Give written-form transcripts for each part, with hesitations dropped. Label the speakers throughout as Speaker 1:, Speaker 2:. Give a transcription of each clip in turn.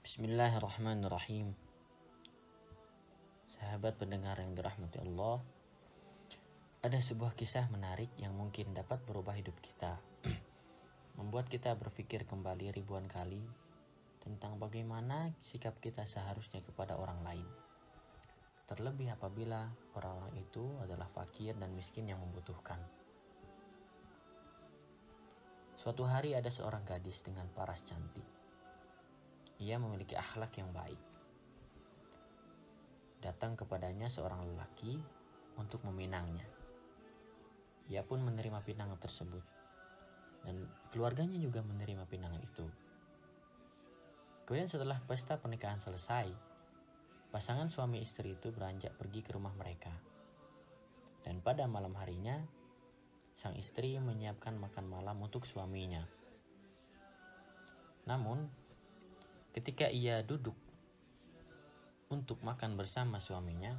Speaker 1: Bismillahirrahmanirrahim. Sahabat pendengar yang dirahmati Allah, ada sebuah kisah menarik yang mungkin dapat merubah hidup kita, membuat kita berpikir kembali ribuan kali tentang bagaimana sikap kita seharusnya kepada orang lain. Terlebih apabila orang-orang itu adalah fakir dan miskin yang membutuhkan. Suatu hari ada seorang gadis dengan paras cantik. Ia memiliki akhlak yang baik. Datang kepadanya seorang lelaki untuk meminangnya. Ia pun menerima pinangan tersebut. Dan keluarganya juga menerima pinangan itu. Kemudian setelah pesta pernikahan selesai, pasangan suami istri itu beranjak pergi ke rumah mereka. Dan pada malam harinya, sang istri menyiapkan makan malam untuk suaminya. Namun, ketika ia duduk untuk makan bersama suaminya,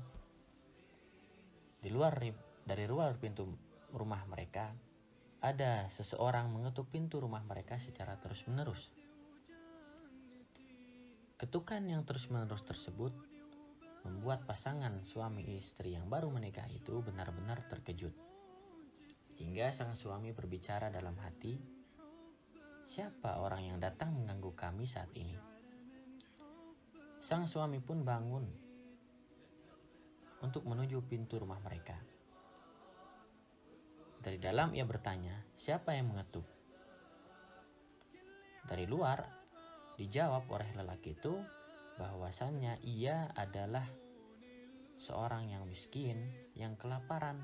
Speaker 1: dari luar pintu rumah mereka, ada seseorang mengetuk pintu rumah mereka secara terus-menerus. Ketukan yang terus-menerus tersebut membuat pasangan suami istri yang baru menikah itu benar-benar terkejut. Hingga sang suami berbicara dalam hati, "Siapa orang yang datang mengganggu kami saat ini?" Sang suami pun bangun untuk menuju pintu rumah mereka. Dari dalam ia bertanya, "Siapa yang mengetuk?" Dari luar dijawab oleh lelaki itu bahwasannya ia adalah seorang yang miskin, yang kelaparan,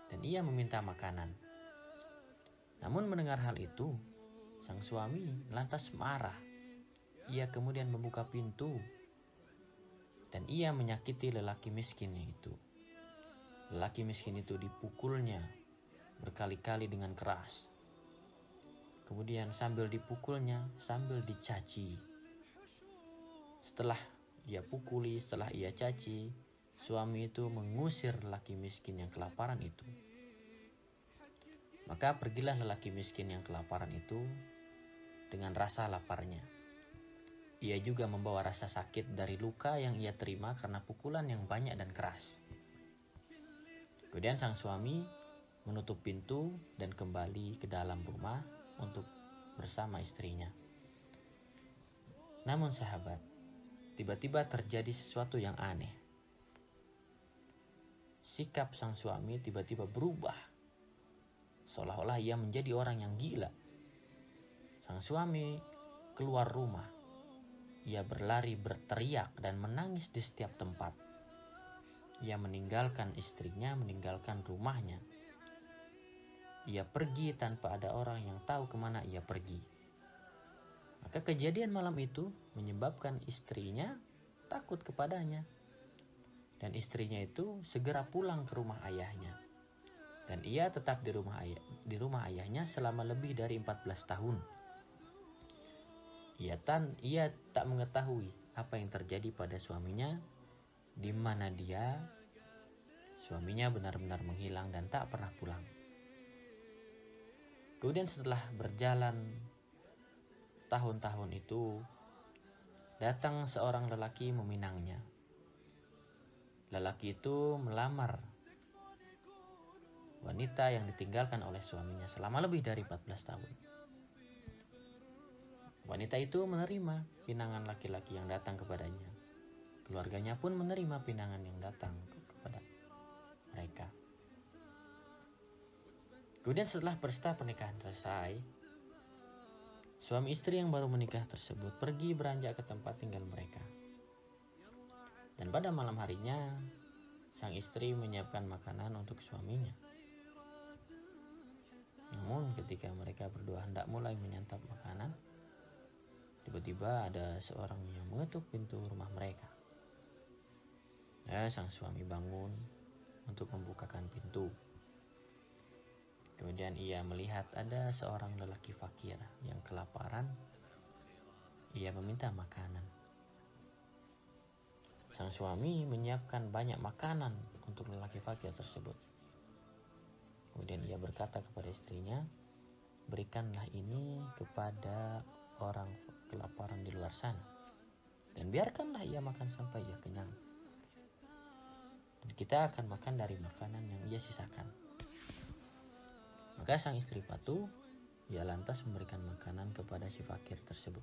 Speaker 1: dan ia meminta makanan. Namun mendengar hal itu, sang suami lantas marah. Ia kemudian membuka pintu dan ia menyakiti lelaki miskinnya itu. Lelaki miskin itu dipukulnya berkali-kali dengan keras. Kemudian sambil dipukulnya, sambil dicaci. Setelah ia pukuli, setelah ia caci, suami itu mengusir lelaki miskin yang kelaparan itu. Maka pergilah lelaki miskin yang kelaparan itu dengan rasa laparnya. Ia juga membawa rasa sakit dari luka yang ia terima karena pukulan yang banyak dan keras. Kemudian sang suami menutup pintu dan kembali ke dalam rumah untuk bersama istrinya. Namun sahabat, tiba-tiba terjadi sesuatu yang aneh. Sikap sang suami tiba-tiba berubah, seolah-olah ia menjadi orang yang gila. Sang suami keluar rumah. Ia berlari berteriak dan menangis di setiap tempat. Ia meninggalkan istrinya, meninggalkan rumahnya. Ia pergi tanpa ada orang yang tahu kemana ia pergi. Maka kejadian malam itu menyebabkan istrinya takut kepadanya. Dan istrinya itu segera pulang ke rumah ayahnya. Dan ia tetap di rumah ayahnya selama lebih dari 14 tahun. Ia tak mengetahui apa yang terjadi pada suaminya, di mana suaminya benar-benar menghilang dan tak pernah pulang. Kemudian setelah berjalan tahun-tahun itu, datang seorang lelaki meminangnya. Lelaki itu melamar wanita yang ditinggalkan oleh suaminya selama lebih dari 14 tahun. Wanita itu menerima pinangan laki-laki yang datang kepadanya. Keluarganya pun menerima pinangan yang datang kepada mereka. Kemudian setelah pesta pernikahan selesai, suami istri yang baru menikah tersebut pergi beranjak ke tempat tinggal mereka. Dan pada malam harinya, sang istri menyiapkan makanan untuk suaminya. Namun ketika mereka berdua hendak mulai menyantap makanan, tiba-tiba ada seorang yang mengetuk pintu rumah mereka. Sang suami bangun untuk membukakan pintu. Kemudian ia melihat ada seorang lelaki fakir yang kelaparan. Ia meminta makanan. Sang suami menyiapkan banyak makanan untuk lelaki fakir tersebut. Kemudian ia berkata kepada istrinya, "Berikanlah ini kepada orang kelaparan di luar sana." Dan biarkanlah ia makan sampai ia kenyang. Dan kita akan makan dari makanan yang ia sisakan. Maka sang istri patuh, ia lantas memberikan makanan kepada si fakir tersebut.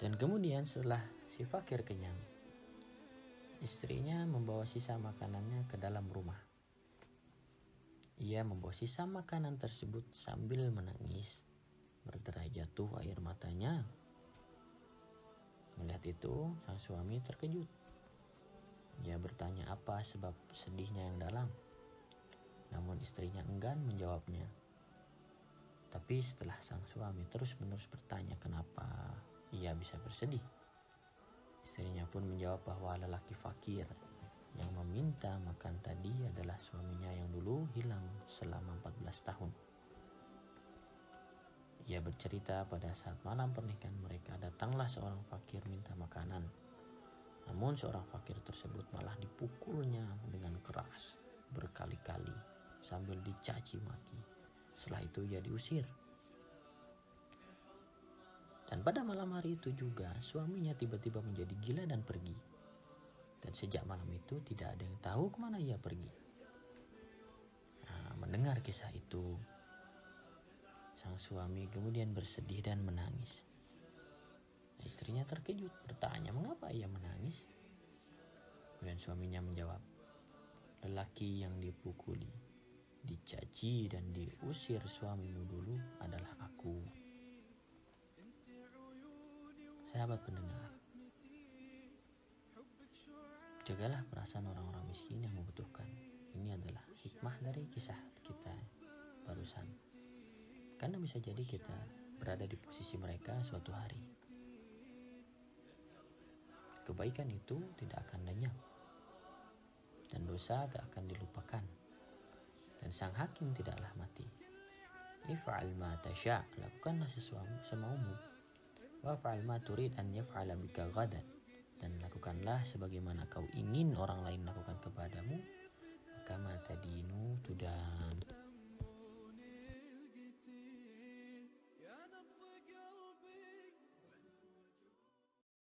Speaker 1: Dan kemudian setelah si fakir kenyang, istrinya membawa sisa makanannya ke dalam rumah. Ia membawa sisa makanan tersebut sambil menangis, berderai jatuh air matanya. Melihat itu, sang suami terkejut. Ia bertanya apa sebab sedihnya yang dalam. Namun istrinya enggan menjawabnya. Tapi setelah sang suami terus-menerus bertanya kenapa ia bisa bersedih, istrinya pun menjawab bahwa lelaki fakir yang meminta makan tadi adalah suaminya yang dulu hilang selama 14 tahun. Ia bercerita pada saat malam pernikahan mereka datanglah seorang fakir minta makanan. Namun seorang fakir tersebut malah dipukulnya dengan keras berkali-kali sambil dicaci maki. Setelah itu ia diusir. Dan pada malam hari itu juga suaminya tiba-tiba menjadi gila dan pergi. Dan sejak malam itu tidak ada yang tahu kemana ia pergi. Nah, mendengar kisah itu, sang suami kemudian bersedih dan menangis. Nah, istrinya terkejut bertanya mengapa ia menangis. Kemudian suaminya menjawab, lelaki yang dipukuli, dicaci dan diusir suamimu dulu adalah aku. Sahabat pendengar, jagalah perasaan orang-orang miskin yang membutuhkan. Ini adalah hikmah dari kisah kita barusan. Karena bisa jadi kita berada di posisi mereka suatu hari. Kebaikan itu tidak akan lenyap. Dan dosa tak akan dilupakan. Dan sang hakim tidaklah mati. If'al ma tasha', lakukanlah sesuatu semaumu. Waf'al ma turid an yaf'ala bika ghadan. Dan lakukanlah sebagaimana kau ingin orang lain lakukan kepadamu. Kama tadinu tudan.